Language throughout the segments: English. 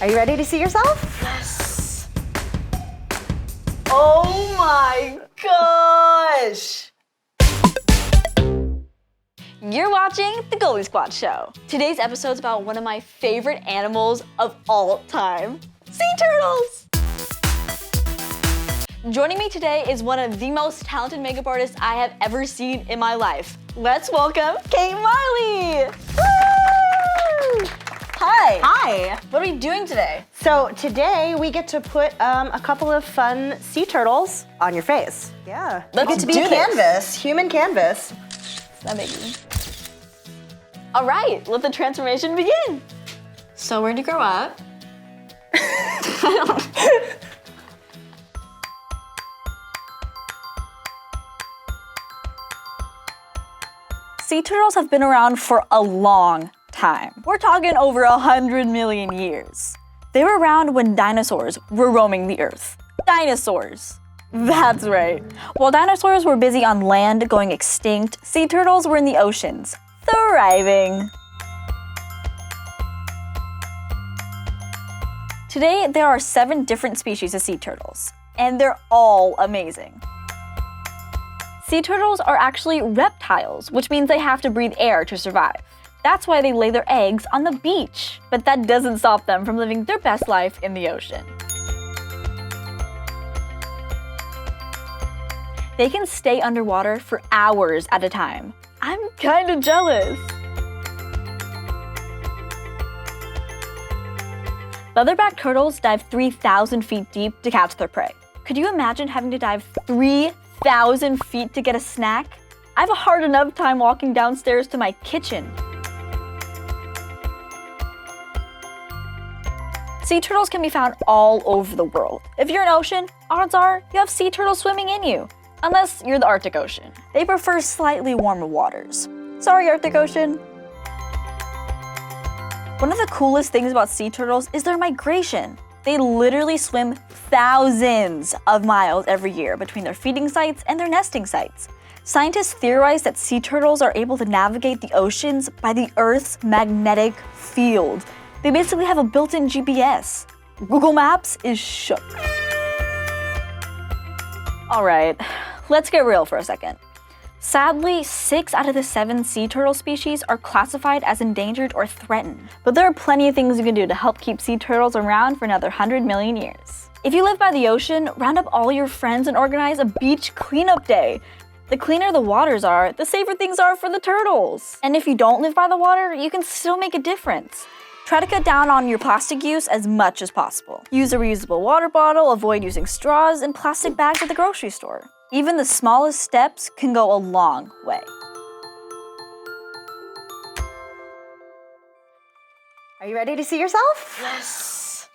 Are you ready to see yourself? Yes. Oh my gosh. You're watching the GoldieBlox Show. Today's episode's about one of my favorite animals of all time, sea turtles. Joining me today is one of the most talented makeup artists I have ever seen in my life. Let's welcome Kate Miley. Woo! Hi. Hi. What are we doing today? So today we get to put a couple of fun sea turtles on your face. Yeah. Let's you get to be do a this. canvas, human canvas. That makes me. All right, let the transformation begin. So we're gonna grow up. Sea turtles have been around for a long time. We're talking over 100 million years. They were around when dinosaurs were roaming the earth. Dinosaurs. That's right. While dinosaurs were busy on land going extinct, sea turtles were in the oceans, thriving. Today, there are 7 different species of sea turtles, and they're all amazing. Sea turtles are actually reptiles, which means they have to breathe air to survive. That's why they lay their eggs on the beach. But that doesn't stop them from living their best life in the ocean. They can stay underwater for hours at a time. I'm kinda jealous. Leatherback turtles dive 3,000 feet deep to catch their prey. Could you imagine having to dive 3,000 feet to get a snack? I have a hard enough time walking downstairs to my kitchen. Sea turtles can be found all over the world. If you're in an ocean, odds are you have sea turtles swimming in you. Unless you're the Arctic Ocean. They prefer slightly warmer waters. Sorry, Arctic Ocean. One of the coolest things about sea turtles is their migration. They literally swim thousands of miles every year between their feeding sites and their nesting sites. Scientists theorize that sea turtles are able to navigate the oceans by the Earth's magnetic field. They basically have a built-in GPS. Google Maps is shook. All right, let's get real for a second. Sadly, 6 out of the 7 sea turtle species are classified as endangered or threatened. But there are plenty of things you can do to help keep sea turtles around for another 100 million years. If you live by the ocean, round up all your friends and organize a beach cleanup day. The cleaner the waters are, the safer things are for the turtles. And if you don't live by the water, you can still make a difference. Try to cut down on your plastic use as much as possible. Use a reusable water bottle, avoid using straws and plastic bags at the grocery store. Even the smallest steps can go a long way. Are you ready to see yourself? Yes.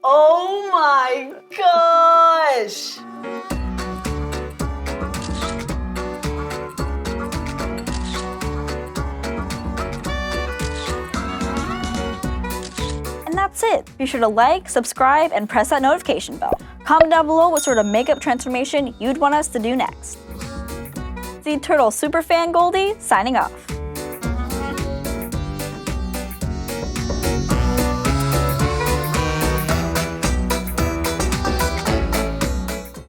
Oh my gosh. And that's it. Be sure to like, subscribe, and press that notification bell. Comment down below what sort of makeup transformation you'd want us to do next. Sea Turtle Superfan Goldie, signing off.